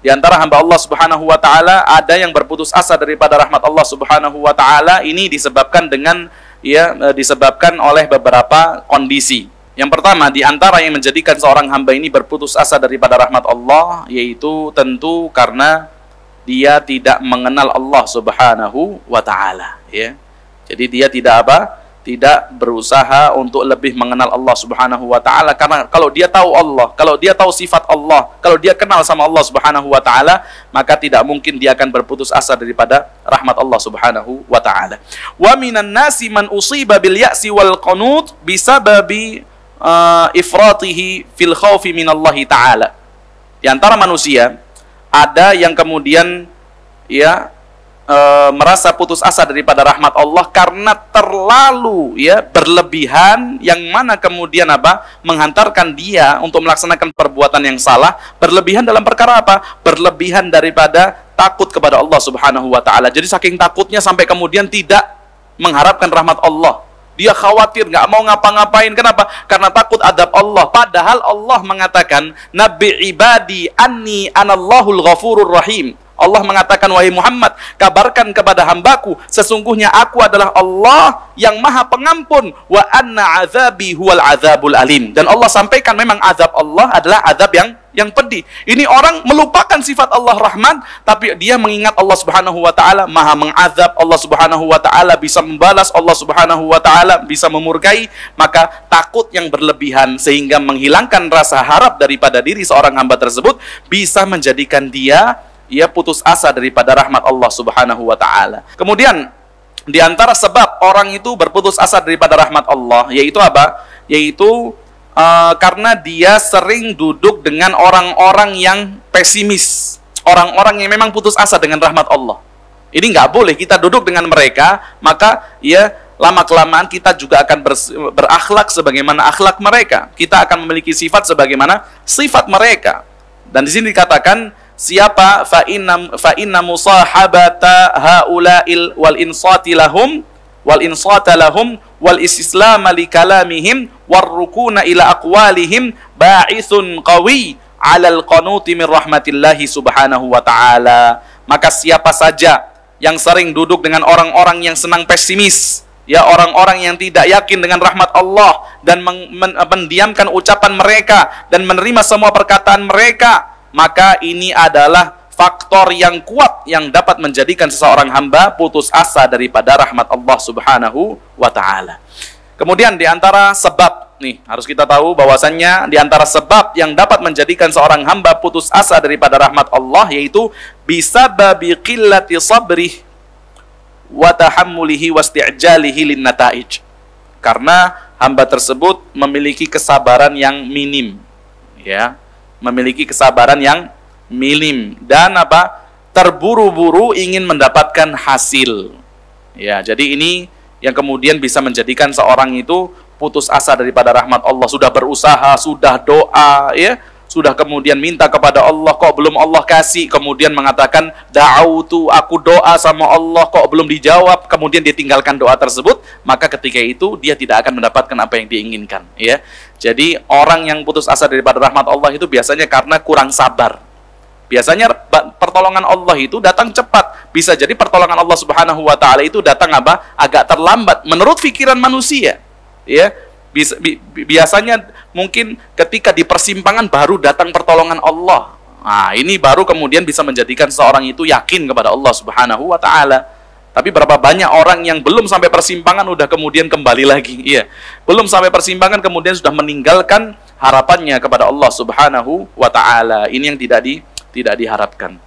Di antara hamba Allah Subhanahu wa taala ada yang berputus asa daripada rahmat Allah Subhanahu wa taala, ini disebabkan disebabkan oleh beberapa kondisi. Yang pertama, di antara yang menjadikan seorang hamba ini berputus asa daripada rahmat Allah, yaitu tentu karena dia tidak mengenal Allah Subhanahu wa taala, ya. Jadi dia tidak berusaha untuk lebih mengenal Allah Subhanahu wa taala, karena kalau dia tahu Allah, kalau dia tahu sifat Allah, kalau dia kenal sama Allah Subhanahu wa taala, maka tidak mungkin dia akan berputus asa daripada rahmat Allah Subhanahu wa taala. Wa minan nasi man usiba bil ya'si wal qanut bisababi ifratihi fil khaufi minallahi taala. Di antara manusia ada yang kemudian merasa putus asa daripada rahmat Allah karena terlalu berlebihan, yang mana kemudian menghantarkan dia untuk melaksanakan perbuatan yang salah. Berlebihan dalam perkara apa? Berlebihan daripada takut kepada Allah Subhanahu wa taala. Jadi saking takutnya sampai kemudian tidak mengharapkan rahmat Allah. Dia khawatir, nggak mau ngapa-ngapain. Kenapa? Karena takut adab Allah. Padahal Allah mengatakan, Nabi ibadi anni anallahul ghafurur rahim. Allah mengatakan, wahai Muhammad, kabarkan kepada hambaku, sesungguhnya aku adalah Allah yang maha pengampun, wa anna azabi huwal azabul alim. Dan Allah sampaikan memang azab Allah adalah azab yang pedih. Ini orang melupakan sifat Allah Rahman, tapi dia mengingat Allah Subhanahu wa taala maha mengazab, Allah Subhanahu wa taala bisa membalas, Allah Subhanahu wa taala bisa memurkai. Maka takut yang berlebihan sehingga menghilangkan rasa harap daripada diri seorang hamba tersebut bisa menjadikan dia putus asa daripada rahmat Allah Subhanahu wa taala. Kemudian di antara sebab orang itu berputus asa daripada rahmat Allah, yaitu apa? Yaitu karena dia sering duduk dengan orang-orang yang pesimis, orang-orang yang memang putus asa dengan rahmat Allah. Ini nggak boleh kita duduk dengan mereka, maka lama-kelamaan kita juga akan berakhlak sebagaimana akhlak mereka. Kita akan memiliki sifat sebagaimana sifat mereka. Dan di sini dikatakan, siapa fa inna musahabata haula'il wal insati lahum wal istislama li kalamihim war rukuna ila aqwalihim ba'ithun qawi 'alal qanuti min rahmatillahi subhanahu wa ta'ala. Maka siapa saja yang sering duduk dengan orang-orang yang senang pesimis, orang-orang yang tidak yakin dengan rahmat Allah dan mendiamkan ucapan mereka dan menerima semua perkataan mereka, maka ini adalah faktor yang kuat yang dapat menjadikan seseorang hamba putus asa daripada rahmat Allah Subhanahu wa taala. Kemudian di antara sebab harus kita tahu bahwasannya di antara sebab yang dapat menjadikan seorang hamba putus asa daripada rahmat Allah, yaitu bisababi qillati sabrih wa tahammulihi wasti'jalihi lin nataij. Karena hamba tersebut memiliki kesabaran yang minim, memiliki kesabaran yang minim dan terburu-buru ingin mendapatkan hasil. Jadi ini yang kemudian bisa menjadikan seorang itu putus asa daripada rahmat Allah. Sudah berusaha, sudah doa, sudah kemudian minta kepada Allah, kok belum Allah kasih, kemudian mengatakan da'autu, aku doa sama Allah, kok belum dijawab, kemudian dia tinggalkan doa tersebut, maka ketika itu dia tidak akan mendapatkan apa yang diinginkan. Jadi orang yang putus asa daripada rahmat Allah itu biasanya karena kurang sabar. Biasanya pertolongan Allah itu datang cepat. Bisa jadi pertolongan Allah Subhanahu wa taala itu datang agak terlambat menurut pikiran manusia. Biasanya mungkin ketika di persimpangan baru datang pertolongan Allah. Nah, ini baru kemudian bisa menjadikan seorang itu yakin kepada Allah Subhanahu wa taala. Tapi berapa banyak orang yang belum sampai persimpangan udah kemudian kembali lagi. Belum sampai persimpangan kemudian sudah meninggalkan harapannya kepada Allah Subhanahu wa taala. Ini yang tidak diharapkan.